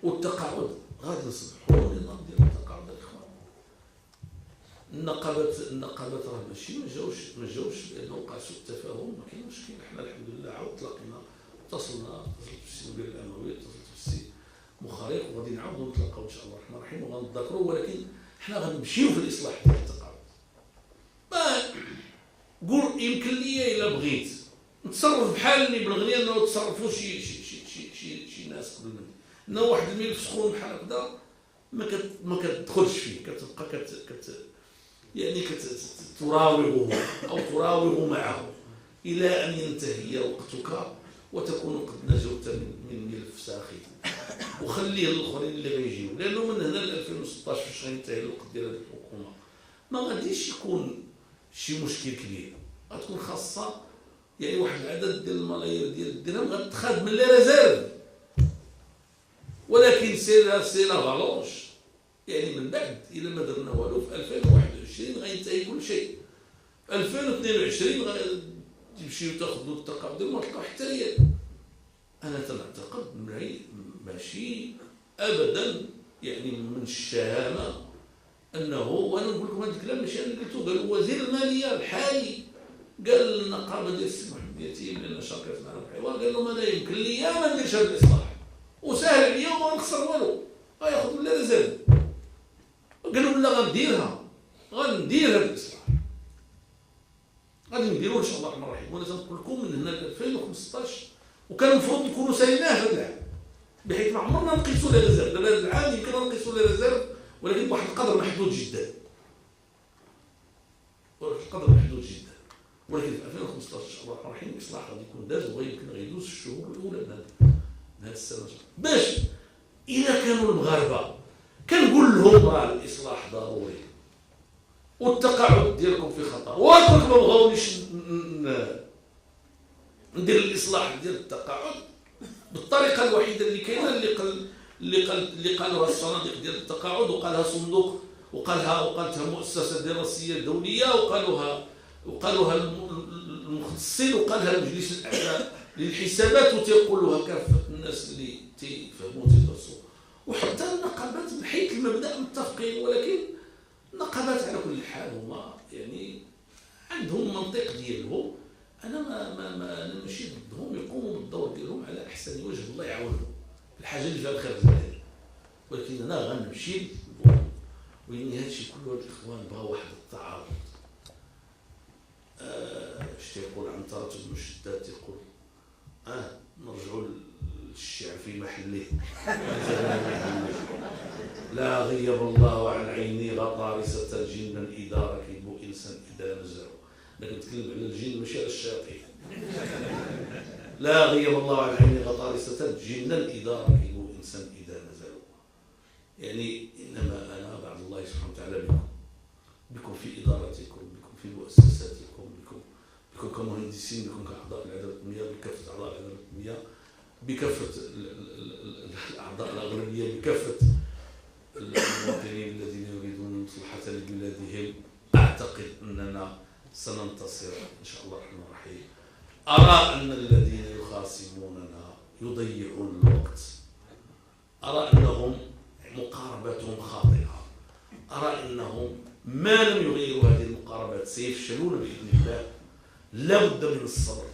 والتقاعد غادي نصلحوا النظام ديال التقاعد الاخوان. النقابات راه ماشي ما جاوش لانه وقع سوء التفاهم، ما كاين مشكل. حنا الحمد لله عاود تلاقينا، اتصلت بالسي مدير الاموي، اتصلت بالسي مخارق، وغادي نعاودوا نتلاقاو ان شاء الله الرحمن الرحيم وغنتذاكروا، ولكن حنا غنمشيو في الاصلاح ديال التقاعد. ما قول يمكن لي الا بغيت نتصرف بحال اللي بلغني انه تصرفوا شي ناس قبل مني، انه واحد الملف سخون بحال هكذا ما كتدخلش فيه، كتبقى يعني تراوغه او تراوغ معه الى ان ينتهي وقتك وتكون قد نجوت من ملف ساخن، وخليه للاخرين اللي غيجيو، لانه من هنا ل 2016 فاش غينتهي الوقت ديال هذه الحكومه ما غاديش يكون شي مشكل كبير. غتكون خاصه يعني واحد العدد ديال الملايير ديال الدرهم غتخاد من لي ريزيرف، ولكن سي لا فالونش يعني من بعد الا ما درنا والو في 2021 غينتهي كل شيء. 2022 غتمشيو تاخذوا التقاعد ما تلقاو حتى ريال. انا تنعتقد ماشي ابدا يعني من الشهامه انه، وانا نقول لكم هذا الكلام ماشي انا قلته، قال وزير الماليه الحالي قال النقابه ديال السي محمد يتيم لان شاركت معنا في الحوار، قال لهم انا يمكن لي ما نديرش هذا الاصلاح وسهل عليا وما نخسر والو، غياخذ لي ريزيرف. قال لهم لا غندير هذا الاصلاح، غادي نديروه ان شاء الله الرحمن الرحيم. وانا تنقول لكم من هنا ل 2015 وكان المفروض نكونوا ساليناه هذا العام، بحيث ما عمرنا نقيسوا لي ريزيرف. دابا هذا العام يمكن نقيسوا لي ريزيرف ولكن بواحد القدر محدود جدا، ولكن في 2015 ان شاء الله الرحمن الرحيم الاصلاح غادي يكون داز، ويمكن غيدوز الشهور الاولى من هذه السنه، باش اذا كانوا المغاربه كنقول لهم راه الاصلاح ضروري والتقاعد ديالكم في خطر، وانتم ما بغاونيش ندير الاصلاح ديال التقاعد بالطريقه الوحيده اللي كاينه، اللي قالوها الصناديق ديال التقاعد، وقالها صندوق، وقالتها مؤسسه دراسيه دوليه، وقالوها المختصين، وقالها مجلس الاعلى للحسابات، وتيقولوها كافه الناس اللي تيفهموا وتدرسوا، وحتى النقابات بحيث المبدا متفقين. ولكن النقابات على كل حال هما يعني عندهم منطق ديالهم، انا انا ماشي ضدهم، يقوموا بالدور ديالهم على احسن وجه، الله يعاونهم الحاجه اللي فيها الخير زمان، ولكن انا غنمشي ويعني هادشي كله هاد الاخوان بغاو واحد التعارض. اش تيقول عنترة بن شداد، تيقول نرجعوا للشعر في محله لا غيب الله عن عيني غطارسة جنا إذا ركبوا إنسان إذا نزلوا. لكن نتكلم على الجن ماشي على الشياطين. لا غيب الله عن عيني غطارسة جنا إذا ركبوا إنسان إذا نزلوا. يعني إنما أنا بعد الله سبحانه وتعالى بكم في إدارتكم، بكم في مؤسساتكم، بكم كمهندسين، بكم كأعضاء العدالة الأممية، بكافة أعضاء العدالة الأممية، بكافة الأعضاء الأغلبية، بكافة المواطنين الذين يريدون مصلحة لبلادهم. أعتقد أننا سننتصر إن شاء الله الرحمن الرحيم. أرى أن الذين يخاصموننا يضيعون الوقت، أرى أنهم مقاربتهم خاطئة، أرى أنهم ما لم يغيروا هذه المقاربات سيفشلون بإذن الله. لا بد من الصبر،